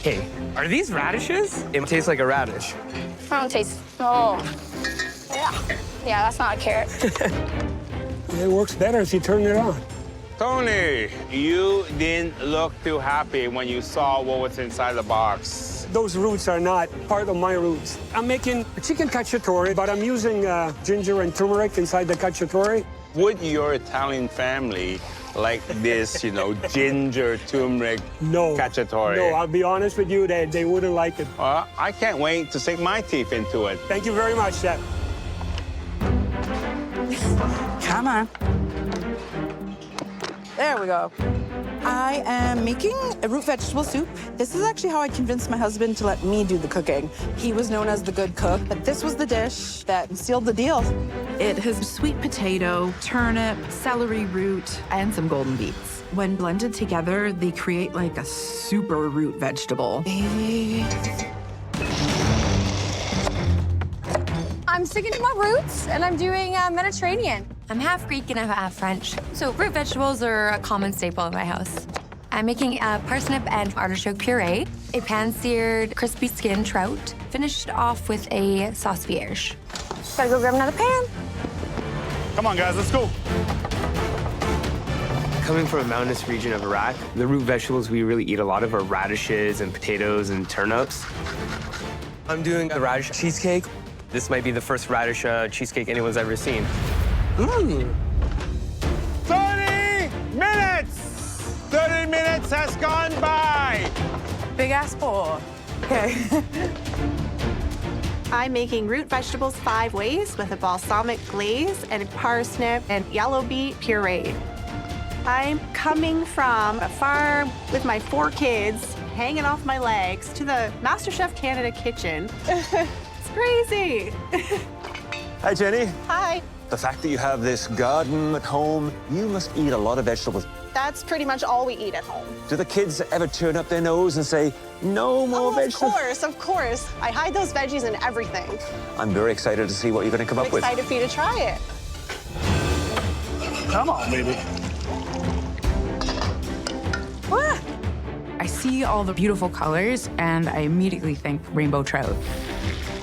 Hey, are these radishes? It tastes like a radish. I don't taste. Oh. Yeah, that's not a carrot. It works better if you turn it on. Tony, you didn't look too happy when you saw what was inside the box. Those roots are not part of my roots. I'm making a chicken cacciatore, but I'm using ginger and turmeric inside the cacciatore. Would your Italian family like this, you know, ginger, turmeric cacciatore? No, I'll be honest with you, they wouldn't like it. I can't wait to sink my teeth into it. Thank you very much, Chef. Come on. There we go. I am making a root vegetable soup. This is actually how I convinced my husband to let me do the cooking. He was known as the good cook, but this was the dish that sealed the deal. It has sweet potato, turnip, celery root, and some golden beets. When blended together, they create like a super root vegetable. I'm sticking to my roots, and I'm doing Mediterranean. I'm half Greek and I'm half French, so root vegetables are a common staple in my house. I'm making a parsnip and artichoke puree, a pan-seared, crispy skin trout, finished off with a sauce vierge. Gotta go grab another pan. Come on, guys, let's go. Coming from a mountainous region of Iraq, the root vegetables we really eat a lot of are radishes and potatoes and turnips. I'm doing a radish cheesecake. This might be the first radish cheesecake anyone's ever seen. 30 minutes! 30 minutes has gone by! Big ass bowl. Okay. I'm making root vegetables 5 ways with a balsamic glaze and a parsnip and yellow beet puree. I'm coming from a farm with my 4 kids hanging off my legs to the MasterChef Canada kitchen. It's crazy. Hi, Jenny. Hi. The fact that you have this garden at home, you must eat a lot of vegetables. That's pretty much all we eat at home. Do the kids ever turn up their nose and say, no more vegetables? Of course. I hide those veggies in everything. I'm very excited to see what you're going to come up with. I'm excited for you to try it. Come on, baby. I see all the beautiful colors, and I immediately think rainbow trout.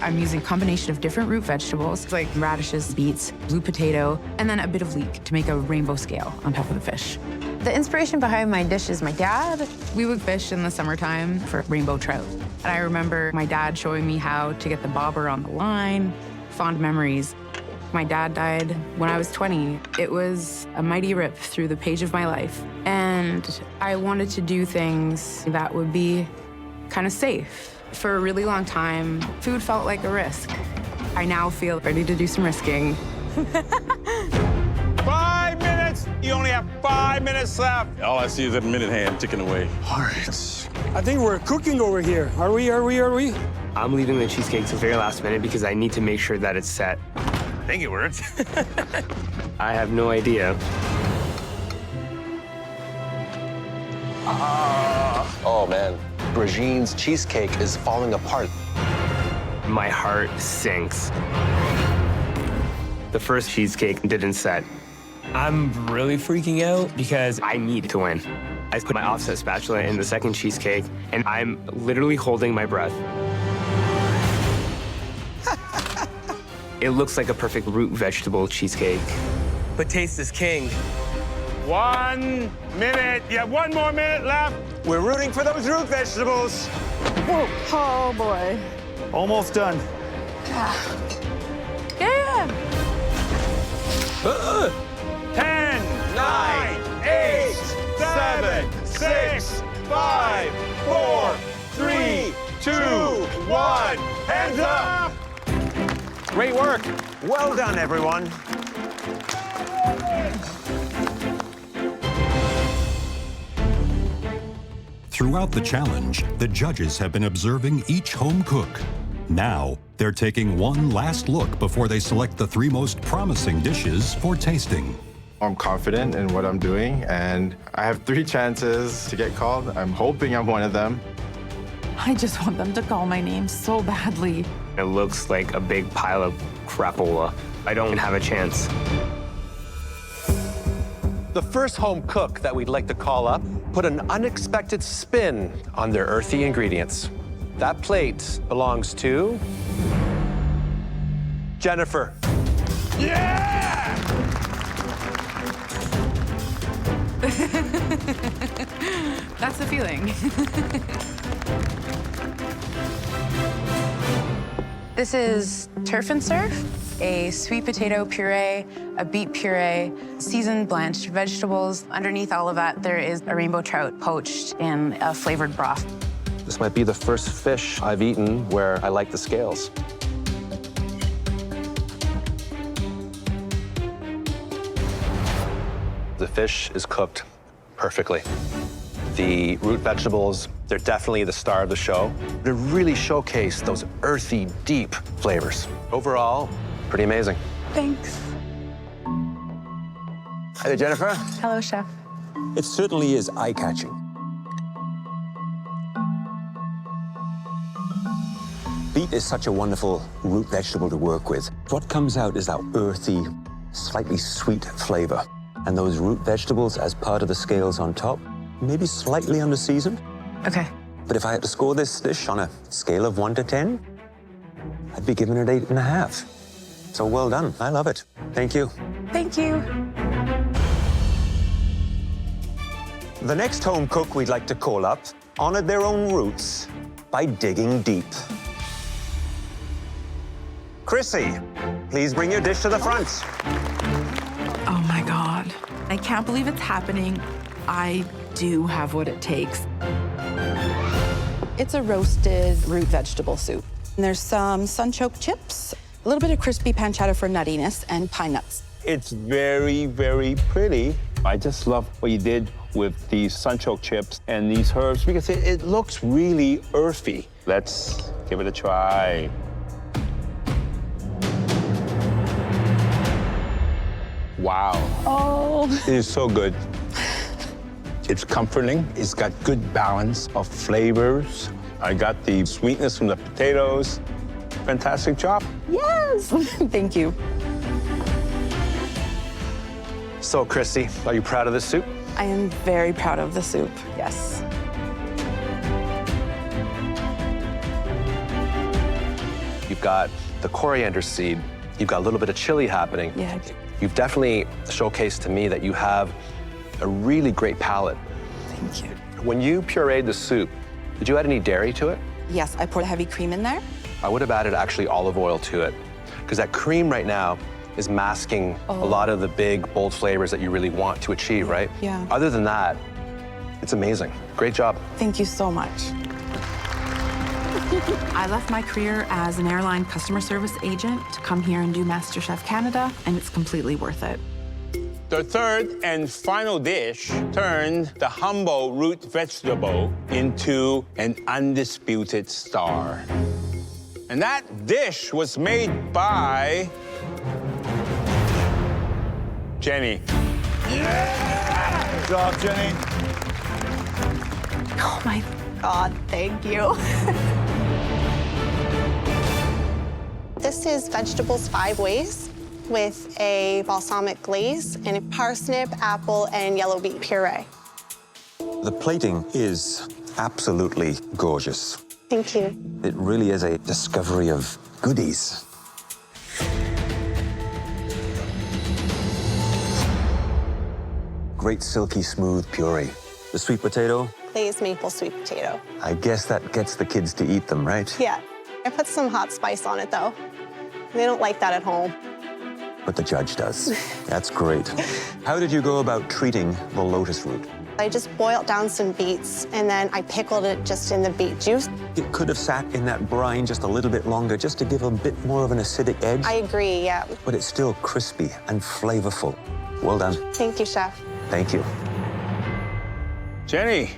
I'm using a combination of different root vegetables, like radishes, beets, blue potato, and then a bit of leek to make a rainbow scale on top of the fish. The inspiration behind my dish is my dad. We would fish in the summertime for rainbow trout. And I remember my dad showing me how to get the bobber on the line. Fond memories. My dad died when I was 20. It was a mighty rip through the page of my life. And I wanted to do things that would be kind of safe. For a really long time, food felt like a risk. I now feel ready to do some risking. 5 minutes! You only have 5 minutes left. All I see is that minute hand ticking away. All right. I think we're cooking over here. Are we? I'm leaving the cheesecake to the very last minute because I need to make sure that it's set. I think it works. I have no idea. Oh, man. Brigine's cheesecake is falling apart. My heart sinks. The first cheesecake didn't set. I'm really freaking out because I need to win. I put my offset spatula in the second cheesecake, and I'm literally holding my breath. It looks like a perfect root vegetable cheesecake. But taste is king. 1 minute. You have 1 more minute left. We're rooting for those root vegetables. Whoa. Oh, boy. Almost done. Yeah. 10, 9, 8, 7, 6, 5, 4, 3, 2, 1. Hands up! Great work. Well done, everyone. Throughout the challenge, the judges have been observing each home cook. Now, they're taking one last look before they select the 3 most promising dishes for tasting. I'm confident in what I'm doing, and I have 3 chances to get called. I'm hoping I'm one of them. I just want them to call my name so badly. It looks like a big pile of crapola. I don't have a chance. The first home cook that we'd like to call up put an unexpected spin on their earthy ingredients. That plate belongs to Jennifer. Yeah! That's the feeling. This is turf and surf, a sweet potato puree, a beet puree, seasoned blanched vegetables. Underneath all of that, there is a rainbow trout poached in a flavored broth. This might be the first fish I've eaten where I like the scales. The fish is cooked perfectly. The root vegetables, they're definitely the star of the show. They really showcase those earthy, deep flavors. Overall, pretty amazing. Thanks. Hi there, Jennifer. Hello, chef. It certainly is eye-catching. Beet is such a wonderful root vegetable to work with. What comes out is that earthy, slightly sweet flavor. And those root vegetables as part of the scales on top, maybe slightly under-seasoned. Okay. But if I had to score this dish on a scale of 1 to 10, I'd be giving it 8.5. So well done. I love it. Thank you. Thank you. The next home cook we'd like to call up honored their own roots by digging deep. Chrissy, please bring your dish to the front. Oh my God. I can't believe it's happening. I do have what it takes. It's a roasted root vegetable soup. And there's some sunchoke chips, a little bit of crispy pancetta for nuttiness, and pine nuts. It's very, very pretty. I just love what you did with these sunchoke chips and these herbs because it looks really earthy. Let's give it a try. Wow. Oh. It is so good. It's comforting. It's got good balance of flavors. I got the sweetness from the potatoes. Fantastic job. Yes. Thank you. So, Christy, are you proud of this soup? I am very proud of the soup, yes. You've got the coriander seed. You've got a little bit of chili happening. Yeah. You've definitely showcased to me that you have a really great palate. Thank you. When you pureed the soup, did you add any dairy to it? Yes, I poured heavy cream in there. I would have added actually olive oil to it, because that cream right now is masking a lot of the big, bold flavors that you really want to achieve, right? Yeah. Other than that, it's amazing. Great job. Thank you so much. I left my career as an airline customer service agent to come here and do MasterChef Canada, and it's completely worth it. The third and final dish turned the humble root vegetable into an undisputed star. And that dish was made by Jenny. Yeah! Good job, Jenny. Oh my God, thank you. This is vegetables 5 ways with a balsamic glaze and a parsnip, apple, and yellow beet puree. The plating is absolutely gorgeous. Thank you. It really is a discovery of goodies. Great silky smooth puree. The sweet potato, Glazed maple sweet potato. I guess that gets the kids to eat them, right? Yeah. I put some hot spice on it, though. They don't like that at home. But the judge does. That's great. How did you go about treating the lotus root? I just boiled down some beets, and then I pickled it just in the beet juice. It could have sat in that brine just a little bit longer, just to give a bit more of an acidic edge. I agree, yeah. But it's still crispy and flavorful. Well done. Thank you, Chef. Thank you. Jenny,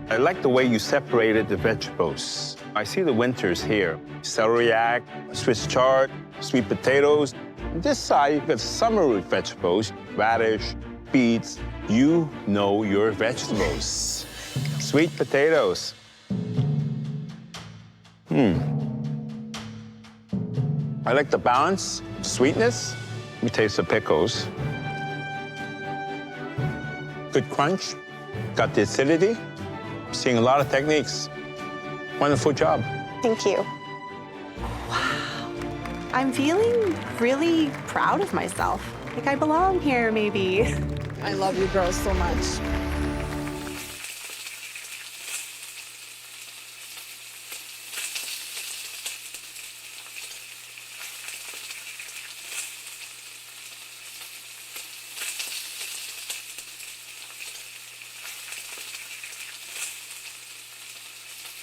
I like the way you separated the vegetables. I see the winters here. Celeriac, Swiss chard, sweet potatoes. On this side, you've got summer root vegetables, radish, beets. You know your vegetables. Sweet potatoes. I like the balance, sweetness. Let me taste the pickles. Good crunch, got the acidity, seeing a lot of techniques. Wonderful job. Thank you. Wow. I'm feeling really proud of myself. Like I belong here, maybe. I love you girls so much.